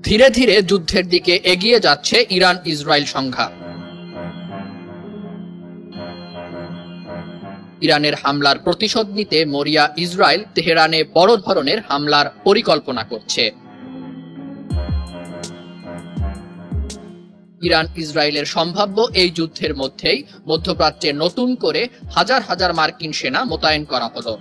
ধীরে ধীরে যুদ্ধের দিকে এগিয়ে যাচ্ছে ইরান ইসরায়েল সংঘাত। ইরানের হামলার প্রতিশোধ নিতে মরিয়া ইসরায়েল তেহরানে বড় ধরনের হামলার পরিকল্পনা করছে। ইরান ইসরায়েলের সম্ভাব্য এই যুদ্ধের মধ্যেই মধ্যপ্রাচ্যে নতুন করে হাজার হাজার মার্কিন সেনা মোতায়েন করা হলো।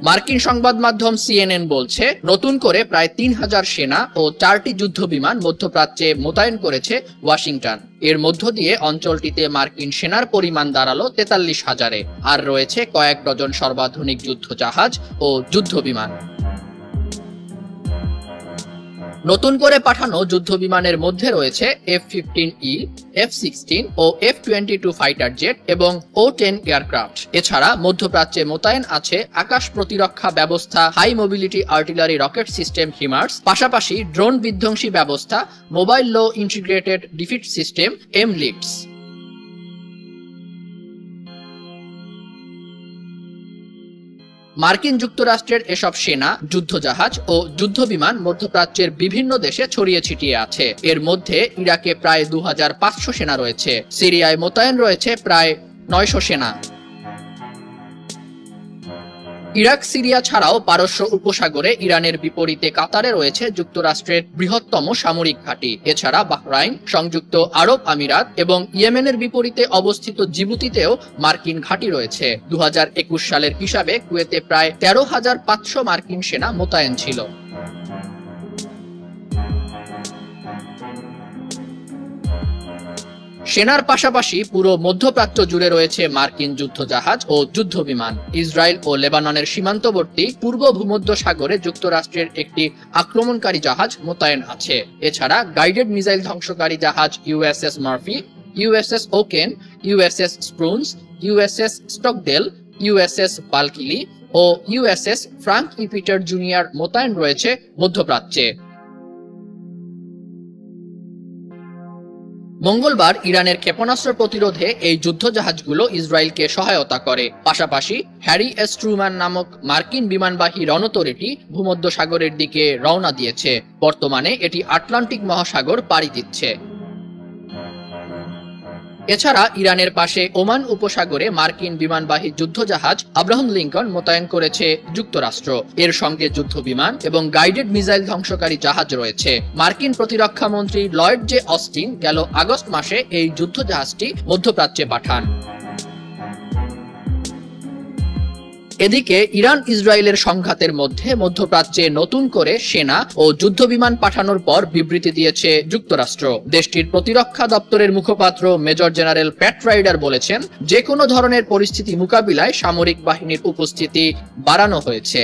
মার্কিন সংবাদ মাধ্যম সিএনএন বলছে, নতুন করে প্রায় ৩,০০০ সেনা ও ৪টি যুদ্ধ বিমান মধ্যপ্রাচ্যে মোতায়েন করেছে ওয়াশিংটন। এর মধ্য দিয়ে অঞ্চলটিতে মার্কিন সেনার পরিমাণ দাঁড়ালো ৪৩,০০০-এ, আর রয়েছে কয়েক ডজন সর্বাধুনিক যুদ্ধ জাহাজ ও যুদ্ধ বিমান। নতুন করে পাঠানো যুদ্ধ বিমানের মধ্যে রয়েছে F-15E, F-16 ও F-22 ফাইটার জেট এবং O-10 এয়ারক্রাফট। এছাড়া মধ্যপ্রাচ্যে মোতায়েন আছে আকাশ প্রতিরক্ষা ব্যবস্থা, high mobility artillery rocket system HIMARS, পাশাপাশি ড্রোন বিধ্বংসী ব্যবস্থা, mobile low integrated defeat system MLITS। মার্কিন যুক্তরাষ্ট্রের এসব সেনা, যুদ্ধজাহাজ ও যুদ্ধবিমান মধ্যপ্রাচ্যের বিভিন্ন দেশে ছড়িয়ে ছিটিয়ে আছে। এর মধ্যে ইরাকে প্রায় ২৫০০ সেনা রয়েছে। সিরিয়ায় মোতায়েন রয়েছে প্রায় ৯০০ সেনা। ইরাক সিরিয়া ছাড়াও পারস্য উপসাগরে ইরানের বিপরীতে কাতারে রয়েছে যুক্তরাষ্ট্রের বৃহত্তম সামরিক ঘাঁটি। এছাড়া বাহরাইন, সংযুক্ত আরব আমিরাত এবং ইয়েমেনের বিপরীতে অবস্থিত জিবুতিতেও মার্কিন ঘাঁটি রয়েছে। ২০২১ সালের হিসাবে কুয়েতে প্রায় ১৩,৫০০ মার্কিন সেনা মোতায়েন ছিল। সেনার পাশাপাশি পুরো মধ্যপ্রাচ্য জুড়ে রয়েছে মার্কিন যুদ্ধজাহাজ ও যুদ্ধবিমান। ইসরায়েল ও লেবাননের সীমান্তবর্তী পূর্ব ভূমধ্যসাগরে যুক্তরাষ্ট্রের একটি আক্রমণকারী জাহাজ মোতায়েন আছে। এছাড়া গাইডেড মিসাইল ধ্বংসকারী জাহাজ USS Murphy, USS woken, USS স্প্রুন্স, USS স্টকডেল, USS বালকিলি ও USS ফ্রাঙ্ক ই পিটার জুনিয়র মোতায়েন রয়েছে মধ্যপ্রাচ্যে। মঙ্গলবার ইরানের ক্ষেপণাস্ত্র প্রতিরোধে এই যুদ্ধজাহাজগুলো ইসরায়েলকে সহায়তা করে। পাশাপাশি হ্যারি এস ট্রুম্যান নামক মার্কিন বিমানবাহী রণতরীটি ভূমধ্যসাগরের দিকে রওনা দিয়েছে। বর্তমানে এটি আটলান্টিক মহাসাগর পাড়ি দিচ্ছে। এছাড়া ইরানের পাশে ওমান উপসাগরে মার্কিন বিমানবাহী যুদ্ধজাহাজ আব্রাহাম লিঙ্কন মোতায়েন করেছে যুক্তরাষ্ট্র। এর সঙ্গে যুদ্ধ বিমান এবং গাইডেড মিসাইল ধ্বংসকারী জাহাজ রয়েছে। মার্কিন প্রতিরক্ষা মন্ত্রী লয়েড জে অস্টিন গেল আগস্ট মাসে এই যুদ্ধজাহাজটি মধ্যপ্রাচ্যে পাঠান। এদিকে ইরান ইসরায়েলের সংঘাতের মধ্যে মধ্যপ্রাচ্যে নতুন করে সেনা ও যুদ্ধবিমান পাঠানোর পর বিবৃতি দিয়েছে যুক্তরাষ্ট্র। দেশটির প্রতিরক্ষা দপ্তরের মুখপাত্র মেজর জেনারেল প্যাট রাইডার বলেছেন, যে কোনো ধরনের পরিস্থিতি মোকাবিলায় সামরিক বাহিনীর উপস্থিতি বাড়ানো হয়েছে।